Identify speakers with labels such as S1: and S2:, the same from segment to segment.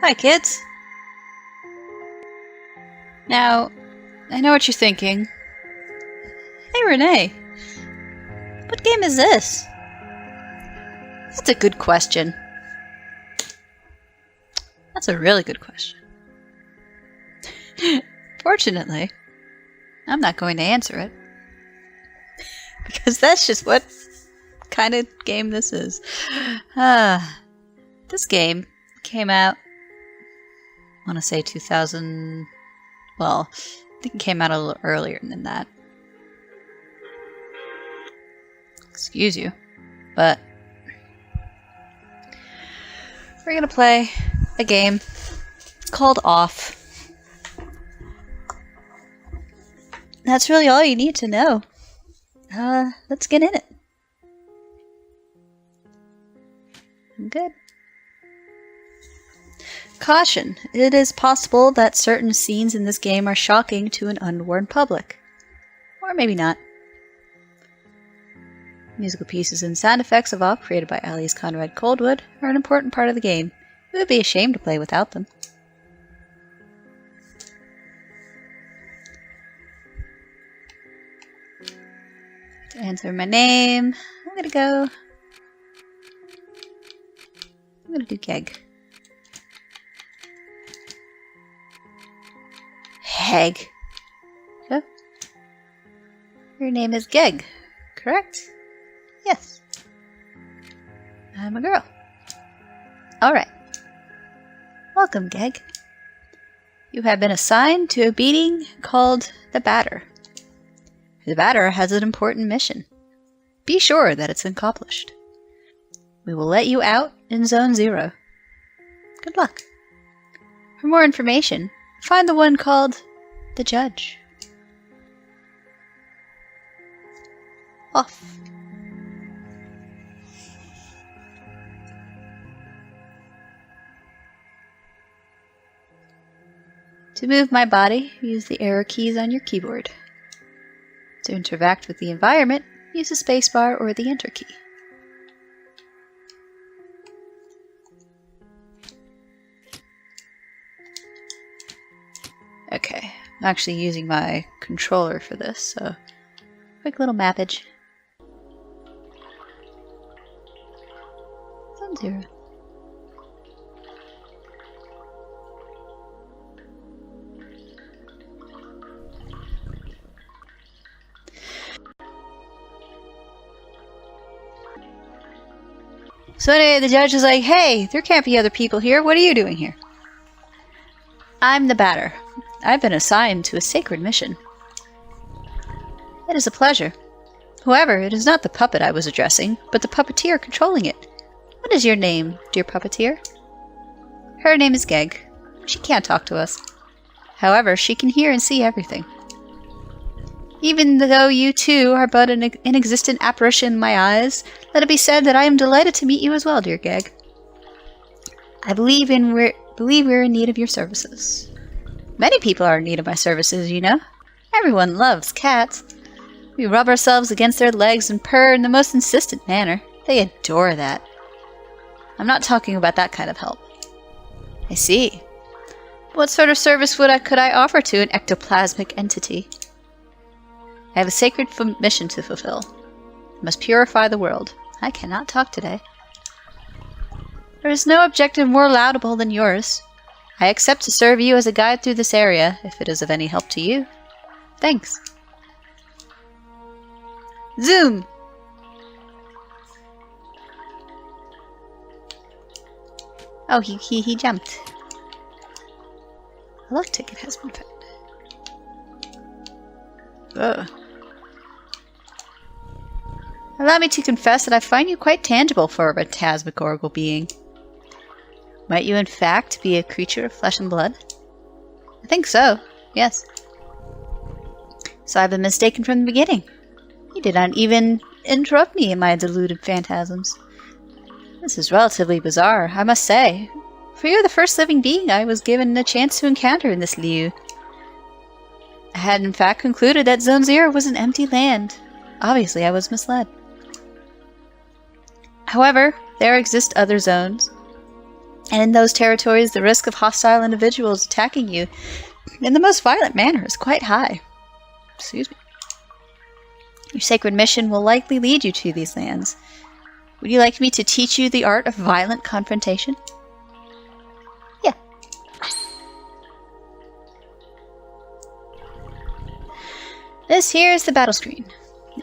S1: Hi, kids. Now, I know what you're thinking. Hey, Renee. What game is this? That's a good question. That's a really good question. Fortunately, I'm not going to answer it. Because that's just what kind of game this is. This game came out, I want to say 2000... Well, I think it came out a little earlier than that. Excuse you. But we're going to play a game called Off. That's really all you need to know. Let's get in it. I'm good. Caution. It is possible that certain scenes in this game are shocking to an unwarned public. Or maybe not. Musical pieces and sound effects of Off, created by Alice Conrad Coldwood, are an important part of the game. It would be a shame to play without them. To answer my name, I'm gonna do Geg. Heg. So, your name is Geg, correct? Yes. I'm a girl. Alright. Welcome, Geg. You have been assigned to a beating called the Batter. The Batter has an important mission. Be sure that it's accomplished. We will let you out in Zone 0. Good luck. For more information, find the one called the Judge. Off. To move my body, use the arrow keys on your keyboard. To interact with the environment, use the spacebar or the Enter key. Okay, I'm actually using my controller for this, so quick little mappage. Zone 0. So anyway, the judge is like, hey, there can't be other people here. What are you doing here? I'm the Batter. I've been assigned to a sacred mission. It is a pleasure. However, it is not the puppet I was addressing, but the puppeteer controlling it. What is your name, dear puppeteer? Her name is Geg. She can't talk to us. However, she can hear and see everything. Even though you too are but an inexistent apparition in my eyes, let it be said that I am delighted to meet you as well, dear Geg. I believe we're in need of your services. Many people are in need of my services, you know. Everyone loves cats. We rub ourselves against their legs and purr in the most insistent manner. They adore that. I'm not talking about that kind of help. I see. What sort of service could I offer to an ectoplasmic entity? I have a sacred mission to fulfill. I must purify the world. I cannot talk today. There is no objective more laudable than yours. I accept to serve you as a guide through this area, if it is of any help to you. Thanks. Zoom! Oh, he jumped. A luck ticket has been found. Ugh. Allow me to confess that I find you quite tangible for a phantasmagorical being. Might you in fact be a creature of flesh and blood? I think so, yes. So I've been mistaken from the beginning. You did not even interrupt me in my deluded phantasms. This is relatively bizarre, I must say, for you're the first living being I was given a chance to encounter in this lieu. I had in fact concluded that Zone 0 was an empty land. Obviously I was misled. However, there exist other zones. And in those territories, the risk of hostile individuals attacking you in the most violent manner is quite high. Excuse me. Your sacred mission will likely lead you to these lands. Would you like me to teach you the art of violent confrontation? Yeah. This here is the battle screen.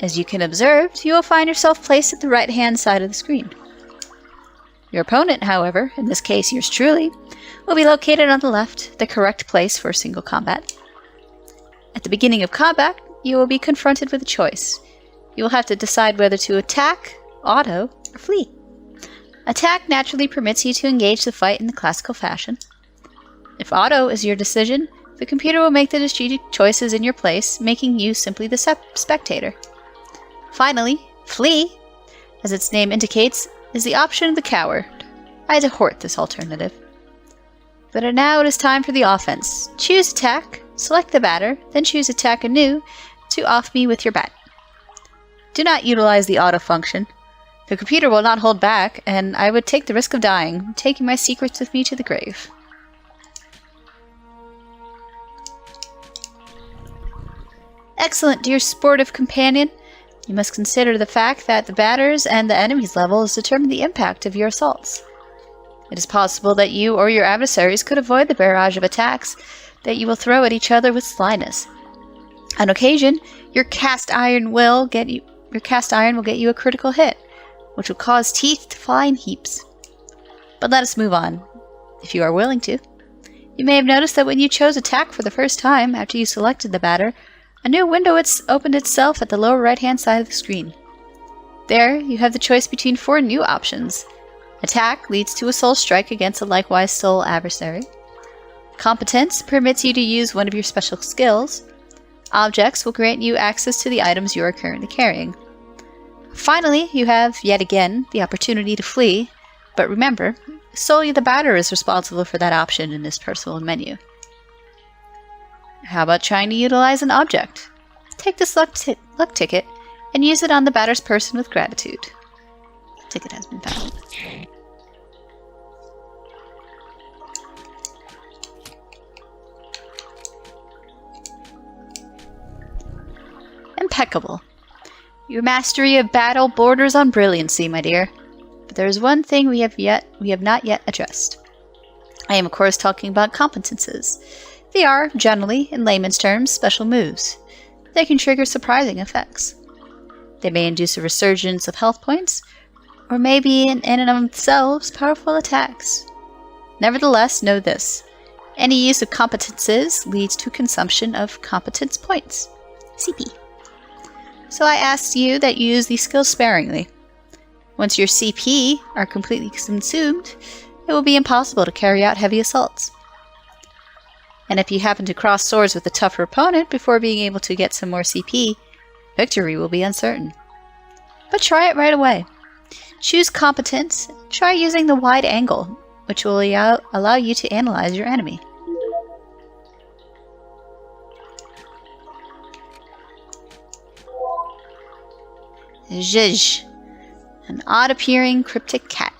S1: As you can observe, you will find yourself placed at the right-hand side of the screen. Your opponent, however, in this case yours truly, will be located on the left, the correct place for single combat. At the beginning of combat, you will be confronted with a choice. You will have to decide whether to attack, auto, or flee. Attack naturally permits you to engage the fight in the classical fashion. If auto is your decision, the computer will make the strategic choices in your place, making you simply the spectator. Finally, flee, as its name indicates, is the option of the coward. I abhorred this alternative. But now it is time for the offense. Choose attack, select the batter, then choose attack anew to off me with your bat. Do not utilize the auto function. The computer will not hold back, and I would take the risk of dying, taking my secrets with me to the grave. Excellent, dear sportive companion. You must consider the fact that the batter's and the enemy's levels determine the impact of your assaults. It is possible that you or your adversaries could avoid the barrage of attacks that you will throw at each other with slyness. On occasion, your cast iron will get you a critical hit, which will cause teeth to fly in heaps. But let us move on, if you are willing to. You may have noticed that when you chose attack for the first time after you selected the batter, a new window opened itself at the lower right-hand side of the screen. There, you have the choice between 4 new options. Attack leads to a soul strike against a likewise soul adversary. Competence permits you to use one of your special skills. Objects will grant you access to the items you are currently carrying. Finally, you have, yet again, the opportunity to flee, but remember, solely the batter is responsible for that option in this personal menu. How about trying to utilize an object? Take this luck ticket and use it on the batter's person with gratitude. The ticket has been found. Impeccable. Your mastery of battle borders on brilliancy, my dear. But there is one thing we have not yet addressed. I am, of course, talking about competences. They are, generally, in layman's terms, special moves. They can trigger surprising effects. They may induce a resurgence of health points, or may be in and of themselves powerful attacks. Nevertheless, know this. Any use of competences leads to consumption of competence points, CP. So I ask you that you use these skills sparingly. Once your CP are completely consumed, it will be impossible to carry out heavy assaults. And if you happen to cross swords with a tougher opponent before being able to get some more CP, victory will be uncertain. But try it right away. Choose competence, try using the wide angle, which will allow you to analyze your enemy. Zhizh, an odd-appearing cryptic cat.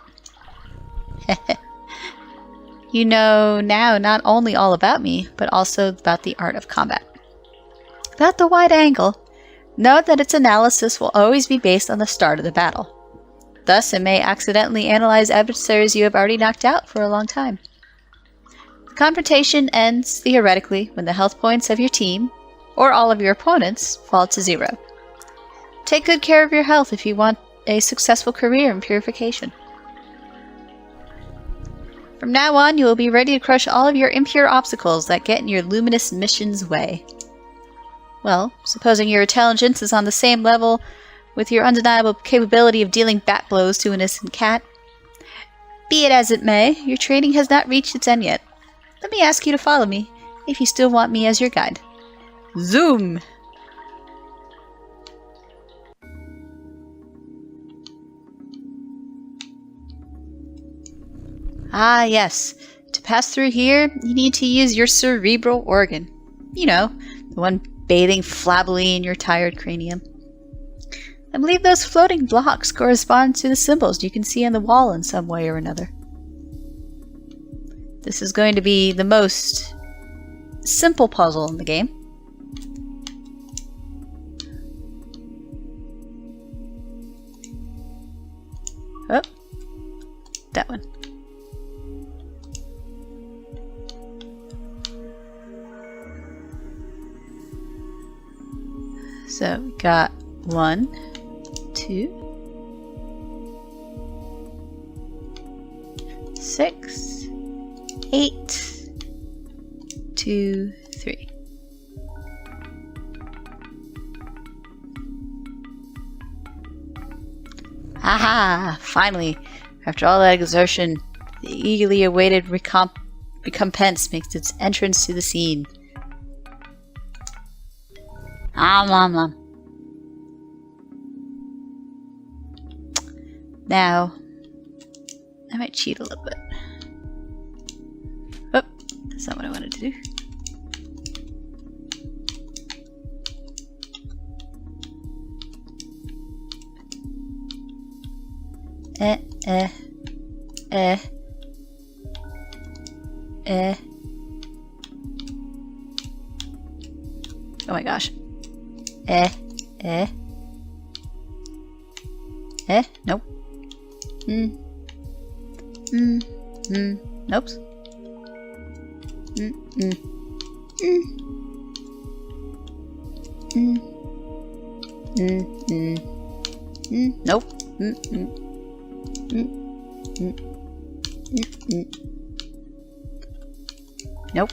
S1: You know now not only all about me, but also about the art of combat. About the wide angle, note that its analysis will always be based on the start of the battle. Thus, it may accidentally analyze adversaries you have already knocked out for a long time. The confrontation ends, theoretically, when the health points of your team, or all of your opponents, fall to 0. Take good care of your health if you want a successful career in purification. From now on, you will be ready to crush all of your impure obstacles that get in your luminous mission's way. Well, supposing your intelligence is on the same level with your undeniable capability of dealing bat blows to an innocent cat. Be it as it may, your training has not reached its end yet. Let me ask you to follow me, if you still want me as your guide. Zoom! Ah, yes. To pass through here, you need to use your cerebral organ. You know, the one bathing flabbily in your tired cranium. I believe those floating blocks correspond to the symbols you can see on the wall in some way or another. This is going to be the most simple puzzle in the game. Oh, that one. So we got 1, 2, 6, 8, 2, 3. Haha! Finally, after all that exertion, the eagerly awaited recompense makes its entrance to the scene. Nom nom. Now, I might cheat a little bit. Oh, that's not what I wanted to do. Oh my gosh. Nope. Nope. Nope. Nope.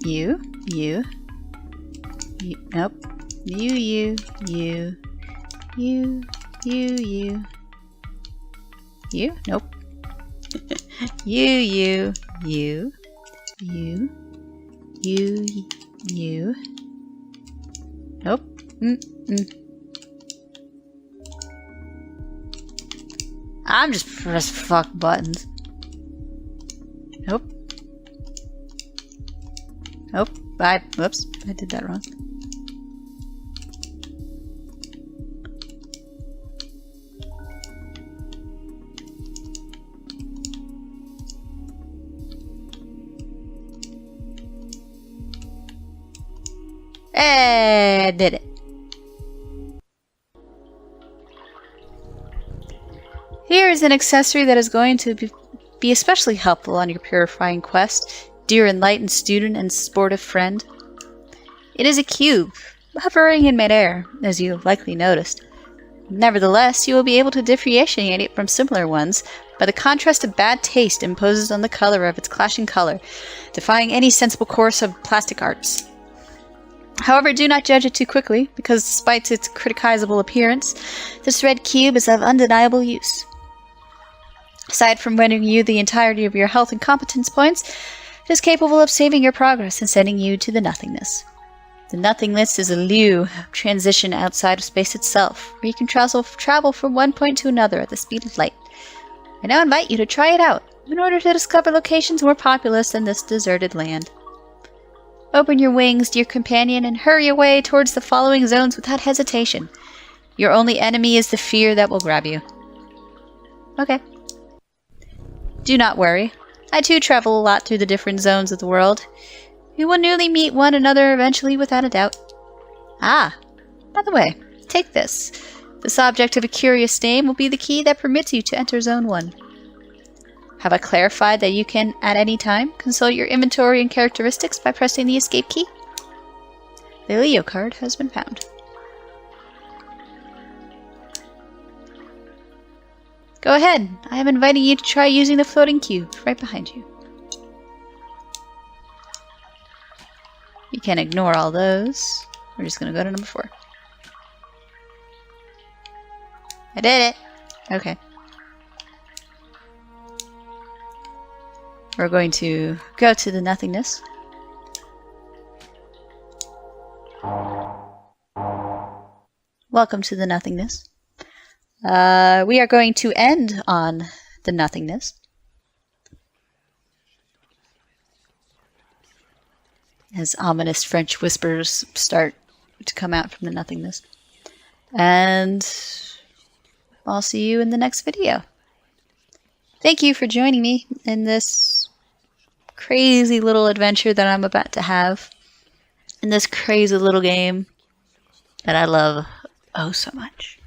S1: You. Nope. You. Nope. You. Nope. I'm just pressing fuck buttons. Nope. Whoops, I did that wrong. I did it. Here is an accessory that is going to be especially helpful on your purifying quest, dear enlightened student and sportive friend. It is a cube, hovering in midair, as you have likely noticed. Nevertheless, you will be able to differentiate it from similar ones by the contrast of bad taste imposes on the color of its clashing color, defying any sensible course of plastic arts. However, do not judge it too quickly, because despite its criticizable appearance, this red cube is of undeniable use. Aside from rendering you the entirety of your health and competence points, it is capable of saving your progress and sending you to the nothingness. The nothingness is a lieu transition outside of space itself, where you can travel from one point to another at the speed of light. I now invite you to try it out, in order to discover locations more populous than this deserted land. Open your wings, dear companion, and hurry away towards the following zones without hesitation. Your only enemy is the fear that will grab you. Okay. Do not worry. I too travel a lot through the different zones of the world. We will newly meet one another eventually without a doubt. Ah, by the way, take this. This object of a curious name will be the key that permits you to enter Zone 1. Have I clarified that you can, at any time, consult your inventory and characteristics by pressing the escape key? The Leo card has been found. Go ahead. I am inviting you to try using the floating cube right behind you. You can ignore all those. We're just going to go to number 4. I did it. Okay. We're going to go to the nothingness. Welcome to the nothingness. We are going to end on the nothingness. As ominous French whispers start to come out from the nothingness. And I'll see you in the next video. Thank you for joining me in this crazy little adventure that I'm about to have. In this crazy little game that I love oh so much.